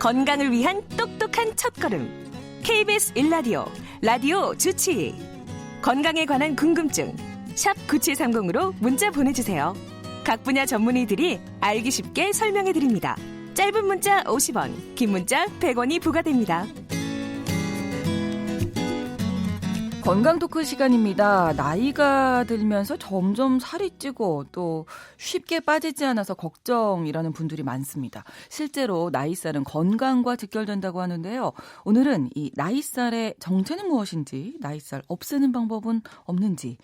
건강을 위한 똑똑한 첫걸음. KBS 1라디오 라디오 주치의 건강에 관한 궁금증 샵 9730으로 문자 보내주세요. 각 분야 전문의들이 알기 쉽게 설명해드립니다. 짧은 문자 50원, 긴 문자 100원이 부과됩니다. 건강 토크 시간입니다. 나이가 들면서 점점 살이 찌고 또 쉽게 빠지지 않아서 걱정이라는 분들이 많습니다. 실제로 나이살은 건강과 직결된다고 하는데요. 오늘은 이 나이살의 정체는 무엇인지, 나이살 없애는 방법은 없는지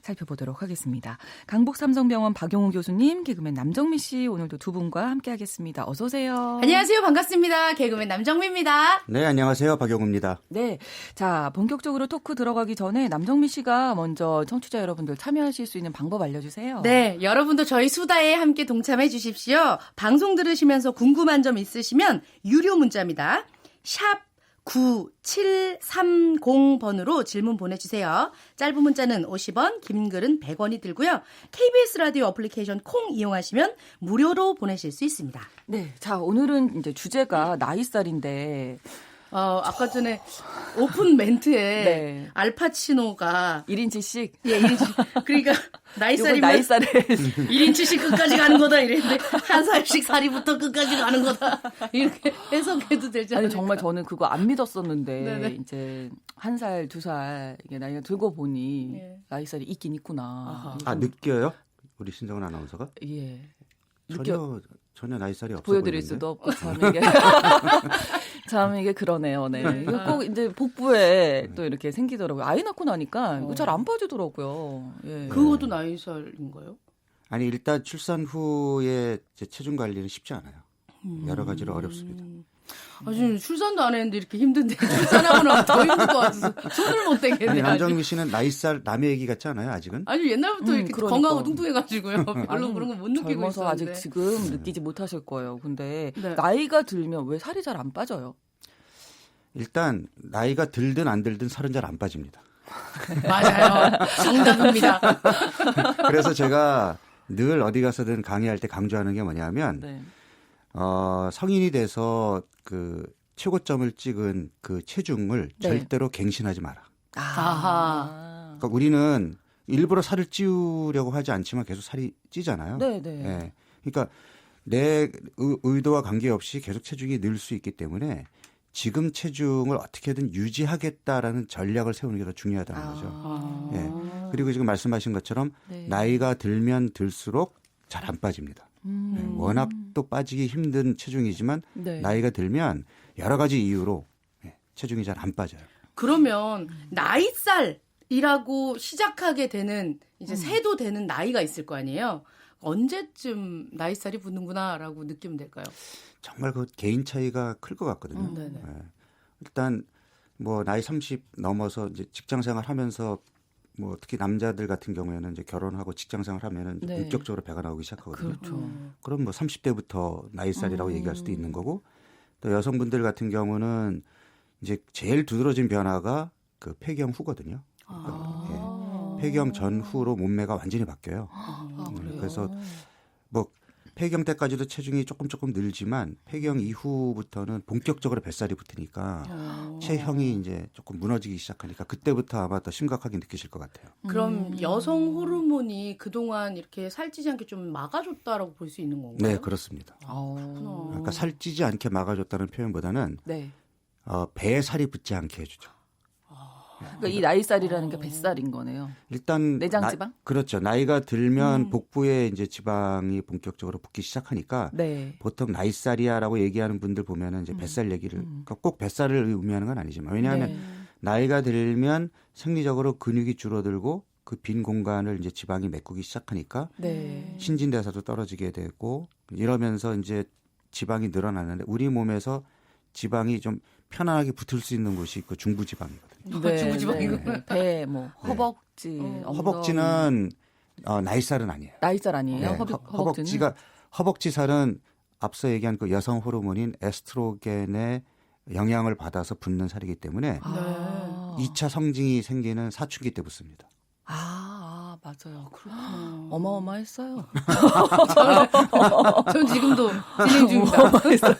살펴보도록 하겠습니다. 강북 삼성병원 박용우 교수님, 개그맨 남정미 씨 오늘도 두 분과 함께하겠습니다. 어서 오세요. 안녕하세요. 반갑습니다. 개그맨 남정미입니다. 네, 안녕하세요. 박용우입니다. 네, 자 본격적으로 토크 들어가기 전에 남정미 씨가 먼저 청취자 여러분들 참여하실 수 있는 방법 알려주세요. 네, 여러분도 저희 수다에 함께 동참해 주십시오. 방송 들으시면서 궁금한 점 있으시면 유료 문자입니다. 샵 9730번으로 질문 보내주세요. 짧은 문자는 50원, 긴 글은 100원이 들고요. KBS 라디오 어플리케이션 콩 이용하시면 무료로 보내실 수 있습니다. 네, 자 오늘은 이제 주제가 나이살인데 아까 전에 오픈 멘트에 네. 알파치노가 1인치씩 예, 1인치. 그러니까 나이살이면 나이살을 1인치씩 끝까지 가는 거다 이랬는데 한 살씩 살이부터 끝까지 가는 거다 이렇게 해석해도 되지 않을까? 아니 정말 저는 그거 안 믿었었는데 네네. 이제 1살, 2살 이게 나이가 들고 보니 예. 나이살이 있긴 있구나. 아하. 아, 느껴요? 우리 신정은 아나운서가? 예. 전혀 나이살이 없어 보여드릴 보이는데. 수도 없고 참 이게 참 이게 그러네요. 네. 이거 꼭 이제 복부에 또 이렇게 생기더라고요. 아이 낳고 나니까 이거 잘 안 빠지더라고요. 예. 그것도 나이살인가요? 아니, 일단 출산 후에 이제 체중 관리는 쉽지 않아요. 여러 가지로 어렵습니다. 아주 출산도 안 했는데 이렇게 힘든데 출산하고 나면 더 힘들 것 같아서 손을 못 대겠네. 아니, 아주. 남정미 씨는 나이살 남의 얘기 같지 않아요, 아직은? 아주 옛날부터 이렇게 그러니까. 건강하고 뚱뚱해가지고요. 별로 아니, 그런 거 못 느끼고 젊어서 있었는데. 아직 지금 느끼지 못하실 거예요. 근데 네. 나이가 들면 왜 살이 잘 안 빠져요? 일단 나이가 들든 안 들든 살은 잘 안 빠집니다. 맞아요. 정답입니다. 그래서 제가 늘 어디 가서든 강의할 때 강조하는 게 뭐냐면 네. 성인이 돼서 그 최고점을 찍은 그 체중을 네. 절대로 갱신하지 마라. 아하. 그러니까 우리는 일부러 살을 찌우려고 하지 않지만 계속 살이 찌잖아요. 네, 네. 예. 그러니까 내 의도와 관계없이 계속 체중이 늘 수 있기 때문에 지금 체중을 어떻게든 유지하겠다라는 전략을 세우는 게 더 중요하다는 거죠. 예. 그리고 지금 말씀하신 것처럼 네. 나이가 들면 들수록 잘 안 빠집니다. 예. 워낙 또 빠지기 힘든 체중이지만 네. 나이가 들면 여러 가지 이유로 체중이 잘 안 빠져요. 그러면 나이살이라고 시작하게 되는 이제 새도 되는 나이가 있을 거 아니에요. 언제쯤 나이살이 붙는구나라고 느끼면 될까요? 정말 그 개인 차이가 클 것 같거든요. 네네. 예. 일단 뭐 나이 30 넘어서 이제 직장 생활하면서 뭐 특히 남자들 같은 경우에는 이제 결혼하고 직장 생활하면은 네. 본격적으로 배가 나오기 시작하거든요. 그렇죠. 그럼 뭐 30대부터 나이살이라고 얘기할 수도 있는 거고 또 여성분들 같은 경우는 이제 제일 두드러진 변화가 그 폐경 후거든요. 그러니까, 폐경 전후로 몸매가 완전히 바뀌어요. 그래요? 그래서 뭐 폐경 때까지도 체중이 조금 늘지만 폐경 이후부터는 본격적으로 뱃살이 붙으니까 체형이 이제 조금 무너지기 시작하니까 그때부터 아마 더 심각하게 느끼실 것 같아요. 그럼 여성 호르몬이 그동안 이렇게 살찌지 않게 좀 막아줬다라고 볼 수 있는 건가요? 네, 그렇습니다. 어. 그러니까 살찌지 않게 막아줬다는 표현보다는 네. 배에 살이 붙지 않게 해주죠. 그러니까 이 나이살이라는 게 뱃살인 거네요. 일단 내장 지방? 그렇죠. 나이가 들면 복부에 이제 지방이 본격적으로 붙기 시작하니까 네. 보통 나이살이야라고 얘기하는 분들 보면은 이제 뱃살 얘기를 그러니까 꼭 뱃살을 의미하는 건 아니지만 왜냐하면 네. 나이가 들면 생리적으로 근육이 줄어들고 그 빈 공간을 이제 지방이 메꾸기 시작하니까 네. 신진대사도 떨어지게 되고 이러면서 이제 지방이 늘어나는데 우리 몸에서 지방이 좀 편안하게 붙을 수 있는 곳이 그 중부지방이거든요. 중부지방이구나. 배, 뭐 허벅지, 엉덩이. 허벅지는 나이살은 아니에요. 나이살 아니에요? 네, 허벅지는? 허벅지살은 앞서 얘기한 그 여성 호르몬인 에스트로겐의 영향을 받아서 붙는 살이기 때문에 아. 2차 성징이 생기는 사춘기 때 붙습니다. 맞아요. 그렇구나. 어마어마했어요. 전 지금도 진행 중입니다. 어마어마했어요.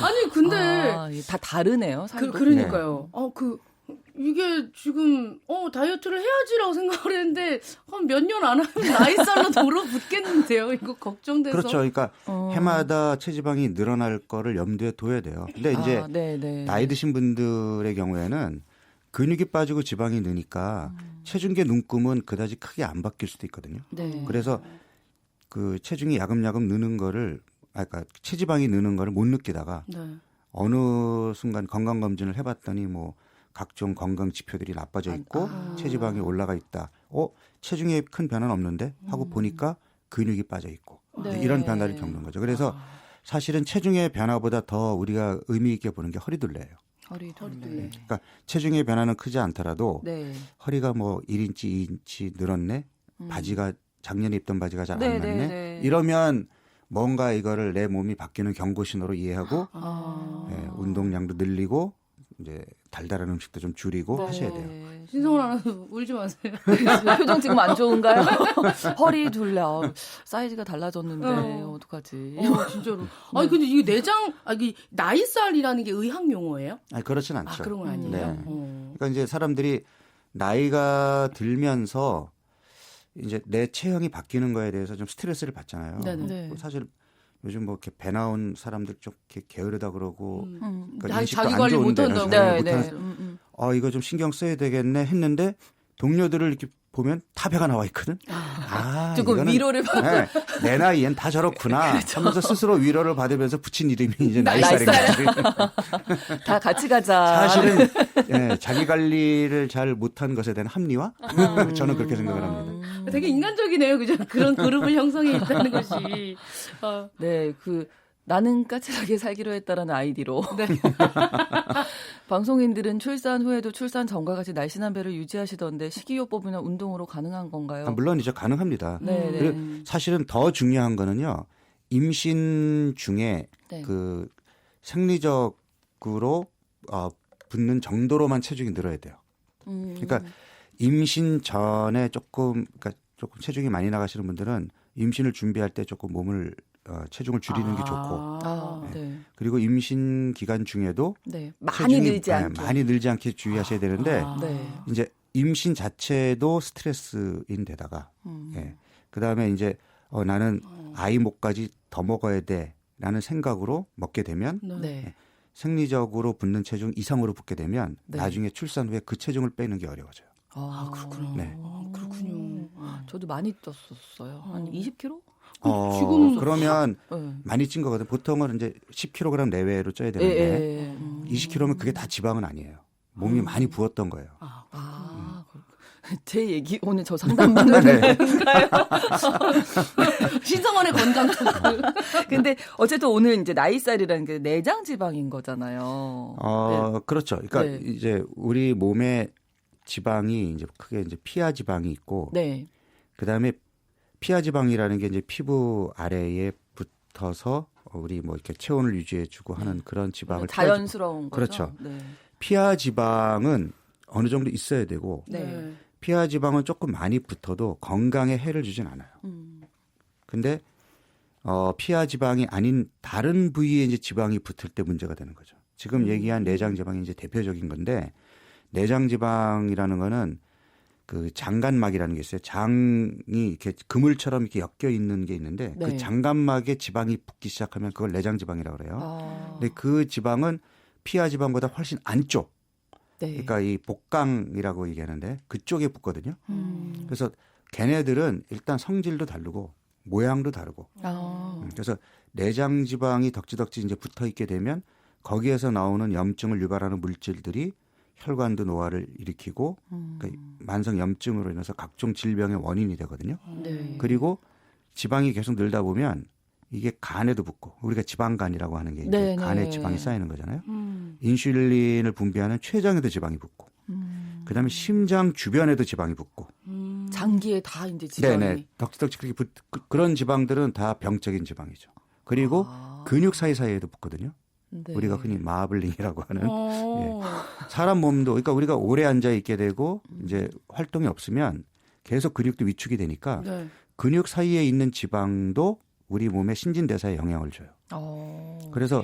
아니 근데 다 다르네요. 살도. 그러니까요. 이게 지금 다이어트를 해야지라고 생각을 했는데 한 몇 년 안 하면 나이살로 돌아붙겠는데요. 이거 걱정돼서. 그렇죠. 그러니까 해마다 체지방이 늘어날 거를 염두에 둬야 돼요. 근데 이제 네네. 나이 드신 분들의 경우에는 근육이 빠지고 지방이 느니까 체중계 눈금은 그다지 크게 안 바뀔 수도 있거든요. 네. 그래서 그 체중이 야금야금 느는 거를 그러니까 체지방이 느는 거를 못 느끼다가 네. 어느 순간 건강검진을 해봤더니 뭐 각종 건강 지표들이 나빠져 있고 체지방이 올라가 있다. 체중에 큰 변화는 없는데 하고 보니까 근육이 빠져 있고 네. 이런 변화를 겪는 거죠. 그래서 사실은 체중의 변화보다 더 우리가 의미 있게 보는 게 허리둘레예요. 허리둘레. 그러니까 체중의 변화는 크지 않더라도 네. 허리가 뭐 1인치, 2인치 늘었네. 바지가 작년에 입던 바지가 잘 안 네, 맞네. 네, 네. 이러면 뭔가 이거를 내 몸이 바뀌는 경고 신호로 이해하고 운동량도 늘리고 이제 달달한 음식도 좀 줄이고 하셔야 돼요. 신성원 아나운서 울지 마세요. 표정 지금 안 좋은가요? 허리둘레. 사이즈가 달라졌는데 어떡하지? 진짜로. 아니 근데 이게 내장 이게 나이살이라는 게 의학 용어예요? 아니 그렇진 않죠. 그런 건 아니에요. 네. 그러니까 이제 사람들이 나이가 들면서 이제 내 체형이 바뀌는 거에 대해서 좀 스트레스를 받잖아요. 네네. 네. 사실 요즘 뭐 이렇게 배 나온 사람들 좀 이렇게 게으르다 그러고 그러니까 인식도 자기 안 관리 좋은데 못한다고. 네, 못하는 네. 이거 좀 신경 써야 되겠네 했는데 동료들을 이렇게 보면 다 배가 나와 있거든. 조금 이거는 위로를 받고. 네, 내 나이엔 다 저렇구나 하면서 스스로 위로를 받으면서 붙인 이름이 이제 나이살인 나이살. 거지. 다 같이 가자. 사실은 자기 관리를 잘 못한 것에 대한 합리화? 저는 그렇게 생각을 합니다. 되게 인간적이네요, 그죠? 그런 그룹을 형성해 있다는 것이. 네, 나는 까칠하게 살기로 했다라는 아이디로. 네. 방송인들은 출산 후에도 출산 전과 같이 날씬한 배를 유지하시던데 식이요법이나 운동으로 가능한 건가요? 물론 이제 가능합니다. 네, 네. 그리고 사실은 더 중요한 거는요. 임신 중에 네. 그 생리적으로 붙는 정도로만 체중이 늘어야 돼요. 그러니까 임신 전에 조금 체중이 많이 나가시는 분들은 임신을 준비할 때 조금 몸을 체중을 줄이는 게 좋고 네. 그리고 임신 기간 중에도 네. 많이 늘지 않게. 많이 늘지 않게 주의하셔야 되는데 네. 이제 임신 자체도 스트레스인 데다가 그다음에 이제 나는 아이 목까지 더 먹어야 돼라는 생각으로 먹게 되면 네. 생리적으로 붙는 체중 이상으로 붙게 되면 네. 나중에 출산 후에 그 체중을 빼는 게 어려워져요. 그렇구나. 네. 그렇군요. 저도 많이 쪘었어요. 한 20kg? 지금 그러면 네. 많이 찐 거거든. 보통은 이제 10kg 내외로 쪄야 되는데 20kg면 그게 다 지방은 아니에요. 몸이 많이 부었던 거예요. 제 얘기 오늘 저 상담 받는 건가요? 신성원의 건강 토크. 근데 어쨌든 오늘 이제 나이살이라는 게 내장 지방인 거잖아요. 네. 그렇죠. 그러니까 네. 이제 우리 몸에 지방이 이제 크게 이제 피하 지방이 있고 네. 그다음에 피하 지방이라는 게 이제 피부 아래에 붙어서 우리 뭐 이렇게 체온을 유지해주고 하는 그런 지방을 자연스러운 거죠. 그렇죠. 네. 피하 지방은 어느 정도 있어야 되고 네. 피하 지방은 조금 많이 붙어도 건강에 해를 주진 않아요. 근데 피하 지방이 아닌 다른 부위에 이제 지방이 붙을 때 문제가 되는 거죠. 지금 얘기한 내장 지방이 이제 대표적인 건데 내장 지방이라는 거는 그 장간막이라는 게 있어요. 장이 이렇게 그물처럼 이렇게 엮여 있는 게 있는데 네. 그 장간막에 지방이 붙기 시작하면 그걸 내장 지방이라고 그래요. 근데 그 지방은 피하 지방보다 훨씬 안쪽. 네. 그러니까 이 복강이라고 얘기하는데 그쪽에 붙거든요. 그래서 걔네들은 일단 성질도 다르고 모양도 다르고. 그래서 내장 지방이 덕지덕지 이제 붙어 있게 되면 거기에서 나오는 염증을 유발하는 물질들이 혈관도 노화를 일으키고 그러니까 만성 염증으로 인해서 각종 질병의 원인이 되거든요. 네. 그리고 지방이 계속 늘다 보면 이게 간에도 붙고 우리가 지방간이라고 하는 게 이제 네네. 간에 지방이 쌓이는 거잖아요. 인슐린을 분비하는 췌장에도 지방이 붙고 그다음에 심장 주변에도 지방이 붙고 장기에 다 이제 지방이. 네네. 덕지덕지 그렇게 그런 지방들은 다 병적인 지방이죠. 그리고 근육 사이사이에도 붙거든요. 네. 우리가 흔히 마블링이라고 하는 사람 몸도 그러니까 우리가 오래 앉아 있게 되고 이제 활동이 없으면 계속 근육도 위축이 되니까 네. 근육 사이에 있는 지방도 우리 몸의 신진대사에 영향을 줘요. 그래서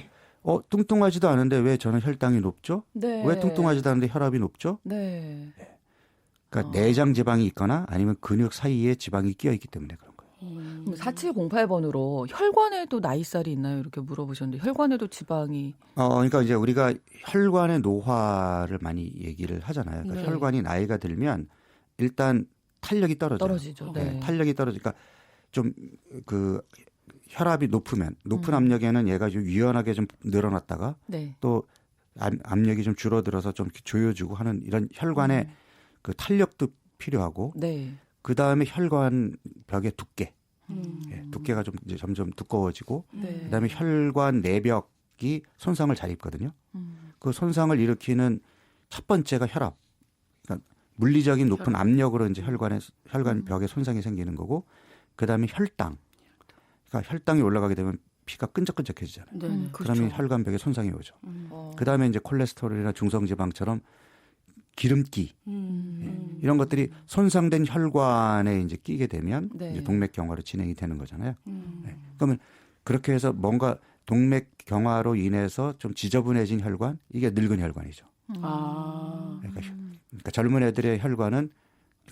뚱뚱하지도 않은데 왜 저는 혈당이 높죠? 네. 왜 뚱뚱하지도 않은데 혈압이 높죠? 네. 그러니까 내장 지방이 있거나 아니면 근육 사이에 지방이 끼어 있기 때문에 그런 거예요. 4708번으로 혈관에도 나이살이 있나요? 이렇게 물어보셨는데 혈관에도 지방이 그러니까 이제 우리가 혈관의 노화를 많이 얘기를 하잖아요. 그러니까 네. 혈관이 나이가 들면 일단 탄력이 떨어져요. 떨어지죠. 네. 탄력이 떨어지니까 좀 그 혈압이 높은 압력에는 얘가 좀 유연하게 좀 늘어났다가 네. 또 압력이 좀 줄어들어서 좀 이렇게 조여주고 하는 이런 혈관의 그 탄력도 필요하고 네. 그 다음에 혈관 벽의 두께, 두께가 좀 이제 점점 두꺼워지고 네. 그다음에 혈관 내벽이 손상을 잘 입거든요. 그 손상을 일으키는 첫 번째가 혈압. 그러니까 물리적인 높은 압력으로 이제 혈관 벽에 손상이 생기는 거고, 그다음에 혈당. 그러니까 혈당이 올라가게 되면 피가 끈적끈적해지잖아요. 네. 그러면 혈관 벽에 손상이 오죠. 그다음에 이제 콜레스테롤이나 중성지방처럼 기름기 이런 것들이 손상된 혈관에 이제 끼게 되면 네. 이제 동맥경화로 진행이 되는 거잖아요. 네. 그러면 그렇게 해서 뭔가 동맥경화로 인해서 좀 지저분해진 혈관, 이게 늙은 혈관이죠. 그러니까 젊은 애들의 혈관은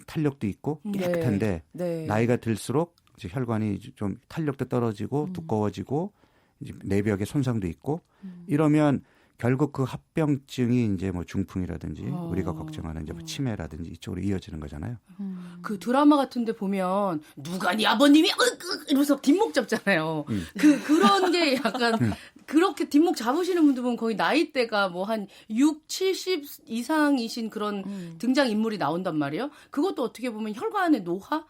탄력도 있고 깨끗한데 네. 나이가 들수록 이제 혈관이 좀 탄력도 떨어지고 두꺼워지고 이제 내벽에 손상도 있고 이러면 결국 그 합병증이 이제 뭐 중풍이라든지 우리가 걱정하는 이제 뭐 치매라든지 이쪽으로 이어지는 거잖아요. 그 드라마 같은데 보면 누가 네 아버님이 이러면서 뒷목 잡잖아요. 그런 게 약간 그렇게 뒷목 잡으시는 분들 보면 거의 나이대가 뭐 한 6, 70 이상이신 그런 등장 인물이 나온단 말이에요. 그것도 어떻게 보면 혈관의 노화,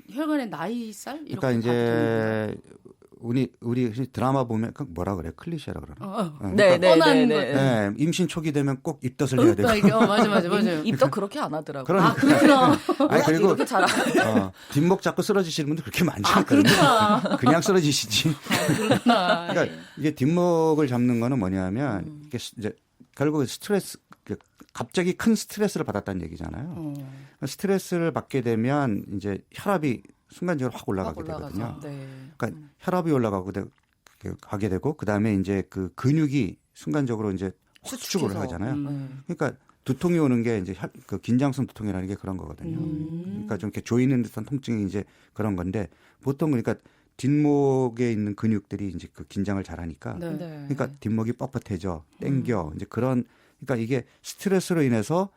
혈관의 나이살 이렇게 그러니까 이제 우리 드라마 보면 그 뭐라 그래? 클리셰라 그러나? 네, 네, 뻔한 네, 거. 네. 네, 임신 초기 되면 꼭 입덧을 해야 되고. 맞아. 입도 그렇게 안 하더라고요. 그러니까. 그렇구나. 아니 그리고 이렇게 잘 뒷목 잡고 쓰러지시는 분들 그렇게 많지 않거든요. 그냥 쓰러지시지. 그러니까 이게 뒷목을 잡는 거는 뭐냐면 이게 이제 결국 스트레스, 갑자기 큰 스트레스를 받았다는 얘기잖아요. 스트레스를 받게 되면 이제 혈압이 순간적으로 확 올라가게 되거든요. 네. 그러니까 혈압이 올라가고 가게 되고 그다음에 이제 그 근육이 순간적으로 이제 수축을 하잖아요. 그러니까 두통이 오는 게 이제 그 긴장성 두통이라는 게 그런 거거든요. 그러니까 좀 이렇게 조이는 듯한 통증이 이제 그런 건데 보통 그러니까 뒷목에 있는 근육들이 이제 그 긴장을 잘 하니까 네. 그러니까 뒷목이 뻣뻣해져 땡겨 이제 그런 그러니까 이게 스트레스로 인해서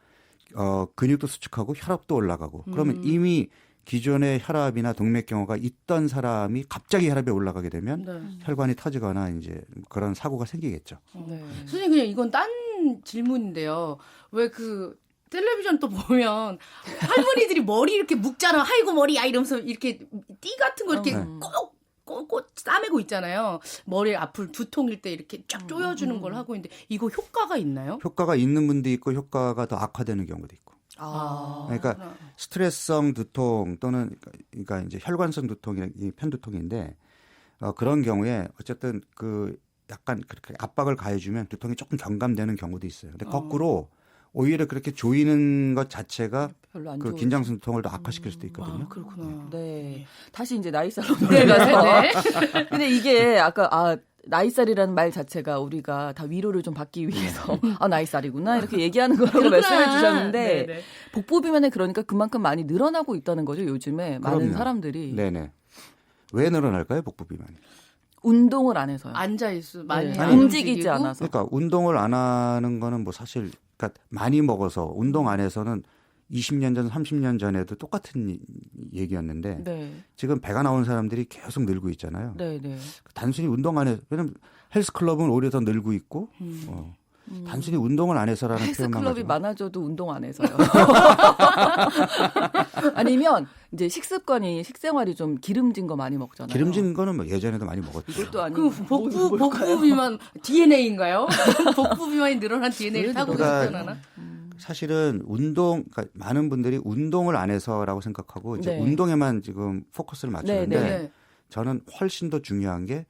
근육도 수축하고 혈압도 올라가고 그러면 이미 기존의 혈압이나 동맥경화가 있던 사람이 갑자기 혈압이 올라가게 되면 혈관이 터지거나 이제 그런 사고가 생기겠죠. 네. 선생님 그냥 이건 딴 질문인데요. 왜 그 텔레비전 또 보면 할머니들이 머리 이렇게 묶잖아. 아이고 머리야 이러면서 이렇게 띠 같은 거 이렇게 꼭 싸매고 있잖아요. 머리 앞을 두통일 때 이렇게 쫙 조여주는 걸 하고 있는데 이거 효과가 있나요? 효과가 있는 분도 있고 효과가 더 악화되는 경우도 있고. 그러니까 스트레스성 두통 또는 그러니까 이제 혈관성 두통이 편두통인데 그런 경우에 어쨌든 그 약간 그렇게 압박을 가해주면 두통이 조금 경감되는 경우도 있어요. 근데 거꾸로 오히려 그렇게 조이는 것 자체가 별로 안 그 좋은 긴장성 두통을 더 악화시킬 수도 있거든요. 그렇구나. 네. 다시 이제 나이살로 돌아가서. 근데 이게 아까 나이살이라는 말 자체가 우리가 다 위로를 좀 받기 위해서 나이살이구나 이렇게 얘기하는 거라고 말씀해 주셨는데 네네. 복부 비만에 그러니까 그만큼 많이 늘어나고 있다는 거죠. 요즘에 많은 그럼요. 사람들이 네네. 왜 늘어날까요? 복부 비만이. 운동을 안 해서요. 앉아 있어 많이 네. 안 움직이지 움직이고. 않아서. 그러니까 운동을 안 하는 거는 뭐 사실 그러니까 많이 먹어서 운동 안 해서는 20년 전, 30년 전에도 똑같은 얘기였는데 네. 지금 배가 나온 사람들이 계속 늘고 있잖아요. 네, 네. 단순히 운동 안 해서 왜냐면 헬스클럽은 오히려 더 늘고 있고 단순히 운동을 안 해서라는 표현만 헬스클럽이 가지고. 많아져도 운동 안 해서요. 아니면 이제 식생활이 좀 기름진 거 많이 먹잖아요. 기름진 거는 뭐 예전에도 많이 먹었죠. 이것도 아니고 그 복부 비만 DNA인가요? 복부 비만이 늘어난 DNA를 타고 그러니까 있었나? 사실은 그러니까 많은 분들이 운동을 안 해서라고 생각하고 이제 네. 운동에만 지금 포커스를 맞추는데 네. 저는 훨씬 더 중요한 게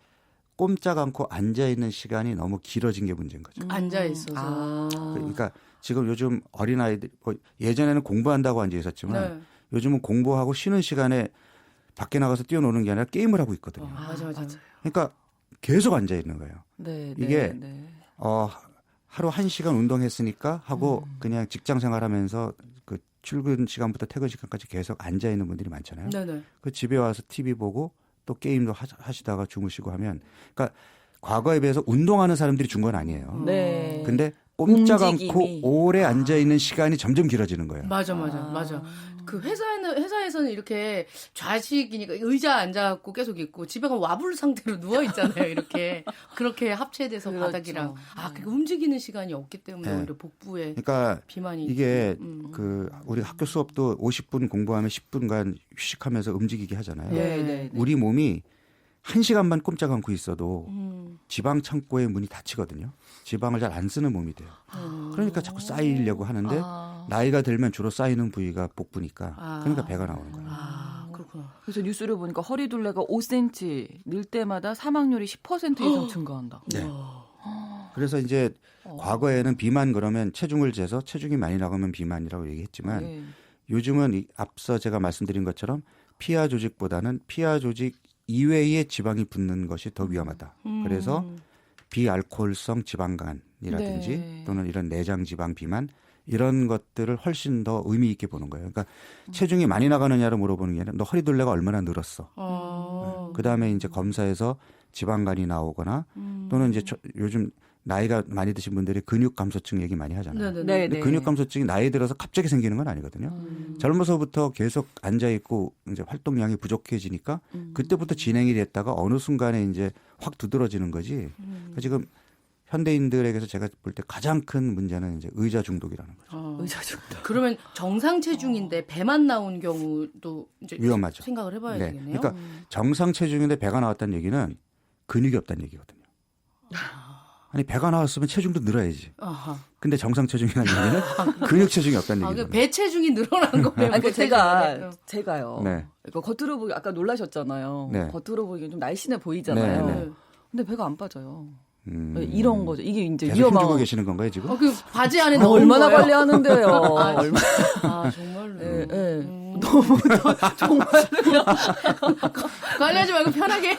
꼼짝 않고 앉아 있는 시간이 너무 길어진 게 문제인 거죠. 앉아 있어서. 그러니까 지금 요즘 어린아이들 예전에는 공부한다고 앉아 있었지만 요즘은 공부하고 쉬는 시간에 밖에 나가서 뛰어노는 게 아니라 게임을 하고 있거든요. 맞아. 그러니까 계속 앉아 있는 거예요. 네, 이게 네. 하루 1시간 운동했으니까 하고 그냥 직장 생활하면서 그 출근 시간부터 퇴근 시간까지 계속 앉아 있는 분들이 많잖아요. 네네. 그 집에 와서 TV 보고 또 게임도 하시다가 주무시고 하면, 그러니까 과거에 비해서 운동하는 사람들이 준 건 아니에요. 네. 근데 꼼짝 움직임이. 않고 오래 앉아 있는 시간이 점점 길어지는 거예요. 맞아. 그 회사에서는 이렇게 좌식이니까 의자 앉아갖고 계속 있고 집에 가면 와불 상태로 누워 있잖아요. 이렇게 그렇게 합체돼서 그렇죠. 바닥이랑 그러니까 움직이는 시간이 없기 때문에 네. 오히려 복부에 그러니까 비만이 이게 그 우리 학교 수업도 50분 공부하면 10분간 휴식하면서 움직이게 하잖아요. 네. 우리 몸이 1시간만 꼼짝 않고 있어도 지방 창고의 문이 닫히거든요. 지방을 잘 안 쓰는 몸이 돼요. 그러니까 자꾸 쌓이려고 하는데 나이가 들면 주로 쌓이는 부위가 복부니까 그러니까 배가 나오는 거예요. 그렇구나. 그래서 뉴스를 보니까 허리둘레가 5cm 늘 때마다 사망률이 10% 이상 증가한다. 네. 그래서 이제 과거에는 비만 그러면 체중을 재서 체중이 많이 나가면 비만이라고 얘기했지만 네. 요즘은 앞서 제가 말씀드린 것처럼 피하 조직보다는 피하 조직 이외의 지방이 붙는 것이 더 위험하다. 그래서 비알코올성 지방간이라든지 네. 또는 이런 내장 지방 비만 이런 것들을 훨씬 더 의미 있게 보는 거예요. 그러니까 체중이 많이 나가느냐를 물어보는 게 아니라 너 허리둘레가 얼마나 늘었어. 그다음에 이제 검사에서 지방간이 나오거나 또는 이제 요즘 나이가 많이 드신 분들이 근육 감소증 얘기 많이 하잖아요. 네네. 근데 근육 감소증이 나이 들어서 갑자기 생기는 건 아니거든요. 젊어서부터 계속 앉아 있고 이제 활동량이 부족해지니까 그때부터 진행이 됐다가 어느 순간에 이제 확 두드러지는 거지. 그러니까 지금 현대인들에게서 제가 볼 때 가장 큰 문제는 이제 의자 중독이라는 거죠. 의자 중독. 그러면 정상 체중인데 배만 나온 경우도 이제 위험하죠. 생각을 해봐야 네. 되겠네요. 그러니까 정상 체중인데 배가 나왔다는 얘기는 근육이 없다는 얘기거든요. 아니 배가 나왔으면 체중도 늘어야지. 아하. 근데 정상 체중이라는 얘기는 근육 체중이 없다는 얘기거든요. 배 체중이 늘어난 거예요. 아니, 배 제가 체중이. 제가요. 네. 이거 겉으로 보기 아까 놀라셨잖아요. 네. 겉으로 보기엔 좀 날씬해 보이잖아요. 네, 네. 근데 배가 안 빠져요. 이런 거죠. 이게 이제 계속 위험한. 힘주고 계시는 건가요 지금? 그 바지 안에 아, 넣은 얼마나 거예요? 관리하는데요. 정말로. 예, 예. 너무 정말 관리하지 말고 편하게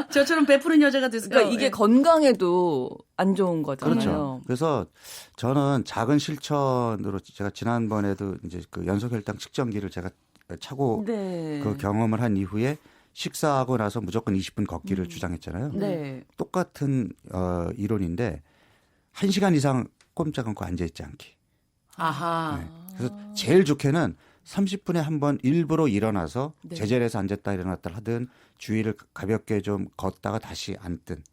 저처럼 베푸는 여자가 됐을까? 그러니까 이게 건강에도 안 좋은 거잖아요. 그렇죠. 그래서 저는 작은 실천으로 제가 지난번에도 이제 그 연소혈당 측정기를 제가 차고 네. 그 경험을 한 이후에 식사하고 나서 무조건 20분 걷기를 주장했잖아요. 네. 똑같은 이론인데 1시간 이상 꼼짝 않고 앉아있지 않기. 아하. 네. 그래서 제일 좋게는 30분에 한 번 일부러 일어나서 네. 제자리에서 앉았다 일어났다 하든 주위를 가볍게 좀 걷다가 다시 앉든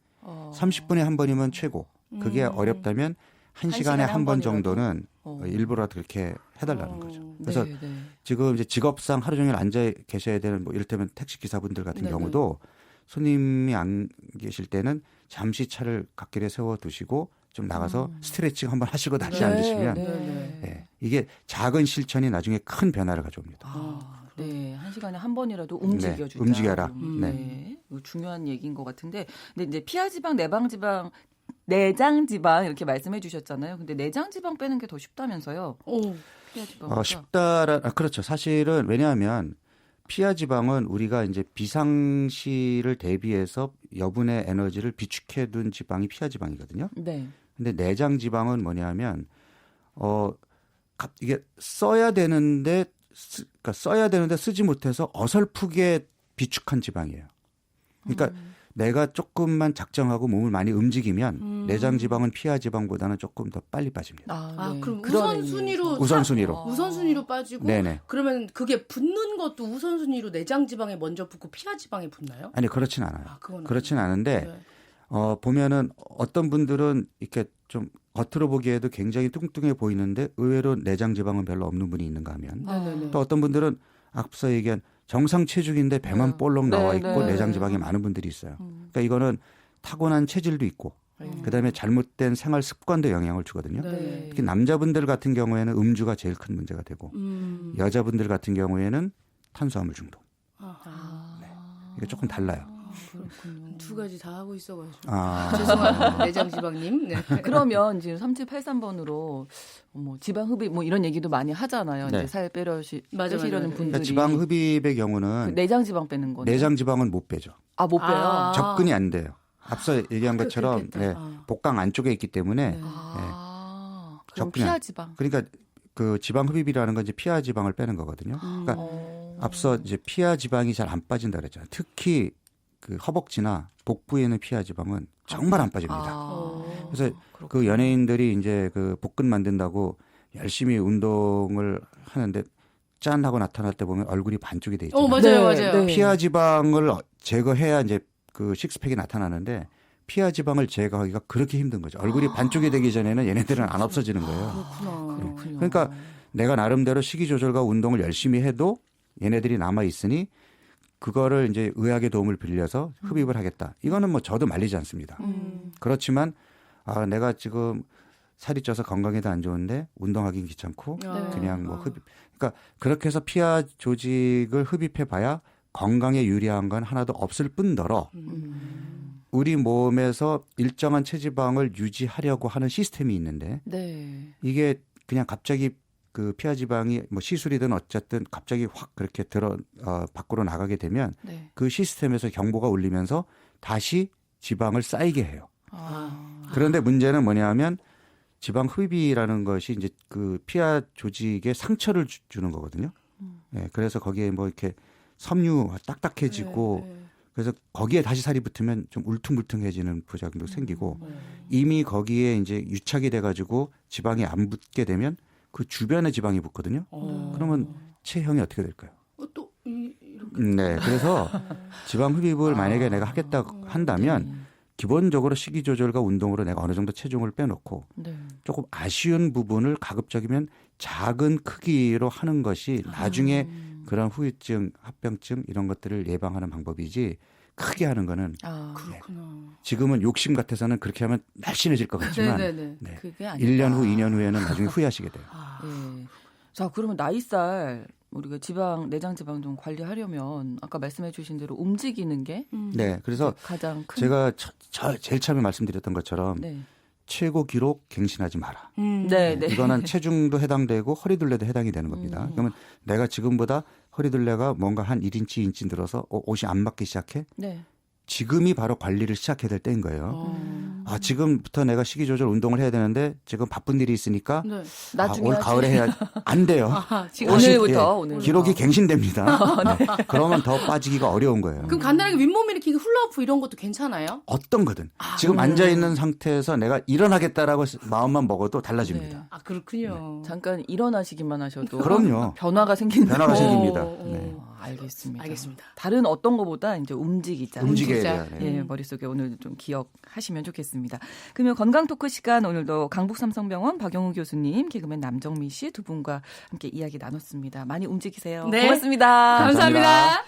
30분에 한 번이면 최고. 그게 어렵다면 1시간에 한 번 정도는 일부러 그렇게 해달라는 거죠. 그래서 네, 네. 지금 이제 직업상 하루 종일 앉아 계셔야 되는 뭐 이를테면 택시 기사분들 같은 네네. 경우도 손님이 안 계실 때는 잠시 차를 갓길에 세워 두시고 좀 나가서 스트레칭 한번 하시고 다시 앉으시면 네. 예, 이게 작은 실천이 나중에 큰 변화를 가져옵니다. 네, 한 시간에 한 번이라도 움직여주자. 움직여라. 네, 이거 중요한 얘기인 것 같은데, 근데 이제 피하지방, 내방지방, 내장지방 이렇게 말씀해 주셨잖아요. 근데 내장지방 빼는 게 더 쉽다면서요? 피하지방. 그렇죠. 사실은 왜냐하면 피하지방은 우리가 이제 비상시를 대비해서 여분의 에너지를 비축해둔 지방이 피하지방이거든요. 네. 근데 내장지방은 뭐냐면 이게 써야 되는데 쓰지 못해서 어설프게 비축한 지방이에요. 그러니까 내가 조금만 작정하고 몸을 많이 움직이면 내장지방은 피하지방보다는 조금 더 빨리 빠집니다. 네. 그럼 그런 우선순위로 의미에서. 우선순위로 빠지고 네네. 그러면 그게 붙는 것도 우선순위로 내장지방에 먼저 붙고 피하지방에 붙나요? 아니 그렇진 않아요. 그건 그렇진 않은데 네. 보면은 어떤 분들은 이렇게 좀 겉으로 보기에도 굉장히 뚱뚱해 보이는데 의외로 내장지방은 별로 없는 분이 있는가 하면 네네네. 또 어떤 분들은 앞서 얘기한 정상 체중인데 배만 볼록 나와 네, 있고 네. 내장지방이 많은 분들이 있어요. 그러니까 이거는 타고난 체질도 있고 그다음에 잘못된 생활 습관도 영향을 주거든요. 네. 특히 남자분들 같은 경우에는 음주가 제일 큰 문제가 되고 여자분들 같은 경우에는 탄수화물 중독. 이게 조금 달라요. 그렇군요. 두 가지 다 하고 있어가지고. 죄송합니다. 내장지방님. 네. 그러면 지금 3783번으로 뭐 지방 흡입 뭐 이런 얘기도 많이 하잖아요. 네. 이제 살 빼려는 맞아. 분들이 그러니까 지방 흡입의 경우는 그 내장 지방 빼는 거는 내장 지방은 못 빼죠. 못 빼요. 아. 접근이 안 돼요. 앞서 얘기한 것처럼 그렇겠다. 네, 복강 안쪽에 있기 때문에 네. 그럼 접근이 피하 지방. 그러니까 그 지방 흡입이라는 건 이제 피하 지방을 빼는 거거든요. 그러니까 앞서 이제 피하 지방이 잘 안 빠진다 그랬잖아요. 특히 그 허벅지나 복부에 있는 피하 지방은 정말 안 빠집니다. 그래서 그 연예인들이 이제 그 복근 만든다고 열심히 운동을 하는데 짠 하고 나타날 때 보면 얼굴이 반쪽이 돼 있잖아요. 맞아요, 네, 맞아요. 네. 피하 지방을 제거해야 이제 그 식스팩이 나타나는데 피하 지방을 제거하기가 그렇게 힘든 거죠. 얼굴이 반쪽이 되기 전에는 얘네들은 안 없어지는 거예요. 그렇군요. 그러니까 내가 나름대로 식이 조절과 운동을 열심히 해도 얘네들이 남아 있으니 그거를 이제 의학의 도움을 빌려서 흡입을 하겠다. 이거는 뭐 저도 말리지 않습니다. 그렇지만 내가 지금 살이 쪄서 건강에도 안 좋은데 운동하기는 귀찮고 그냥 뭐 흡입. 그러니까 그렇게 해서 피하 조직을 흡입해 봐야 건강에 유리한 건 하나도 없을 뿐더러 우리 몸에서 일정한 체지방을 유지하려고 하는 시스템이 있는데 네. 이게 그냥 갑자기 그 피하 지방이 뭐 시술이든 어쨌든 갑자기 확 그렇게 밖으로 나가게 되면 네. 그 시스템에서 경보가 울리면서 다시 지방을 쌓이게 해요. 그런데 문제는 뭐냐면 지방 흡입이라는 것이 이제 그 피하 조직에 상처를 주는 거거든요. 네, 그래서 거기에 뭐 이렇게 섬유 딱딱해지고 그래서 거기에 다시 살이 붙으면 좀 울퉁불퉁해지는 부작용도 생기고 이미 거기에 이제 유착이 돼가지고 지방이 안 붙게 되면 그 주변에 지방이 붙거든요. 그러면 체형이 어떻게 될까요? 또 이렇게. 네, 그래서 지방 흡입을 만약에 내가 하겠다고 한다면 기본적으로 식이 조절과 운동으로 내가 어느 정도 체중을 빼놓고 네. 조금 아쉬운 부분을 가급적이면 작은 크기로 하는 것이 나중에 그런 후유증, 합병증 이런 것들을 예방하는 방법이지 크게 하는 거는 그렇구나. 지금은 욕심 같아서는 그렇게 하면 날씬해질 것 같지만 네네네. 네. 그게 아니라 1년 후, 2년 후에는 나중에 후회하시게 돼요. 네. 자, 그러면 나이살 우리가 지방, 내장 지방 좀 관리하려면 아까 말씀해 주신 대로 움직이는 게 네, 그래서 가장 큰 제가 제일 처음에 말씀드렸던 것처럼 네. 최고 기록 갱신하지 마라. 네, 네. 이거는 체중도 해당되고 허리둘레도 해당이 되는 겁니다. 그러면 내가 지금보다 허리둘레가 뭔가 한 1인치, 2인치 늘어서 옷이 안 맞기 시작해? 네. 지금이 바로 관리를 시작해야 될 때인 거예요. 지금부터 내가 식이 조절 운동을 해야 되는데 지금 바쁜 일이 있으니까 네. 나중에 올 하지. 가을에 해야 안 돼요. 지금 오늘부터, 예, 오늘부터. 기록이 갱신됩니다. 그러면 더 빠지기가 어려운 거예요. 그럼 간단하게 윗몸 일으키기 훌라후프 이런 것도 괜찮아요? 어떤 거든 지금 앉아 있는 상태에서 내가 일어나겠다라고 마음만 먹어도 달라집니다. 네. 그렇군요. 잠깐 일어나시기만 하셔도 그럼요. 변화가 생기는 변화가 거. 생깁니다. 오. 네. 알겠습니다. 알겠습니다. 다른 어떤 것보다 이제 움직이자. 움직여야 진짜. 돼요. 예, 머릿속에 오늘 좀 기억하시면 좋겠습니다. 그러면 건강 토크 시간 오늘도 강북삼성병원 박영우 교수님, 개그맨 남정미 씨 두 분과 함께 이야기 나눴습니다. 많이 움직이세요. 네. 고맙습니다. 감사합니다.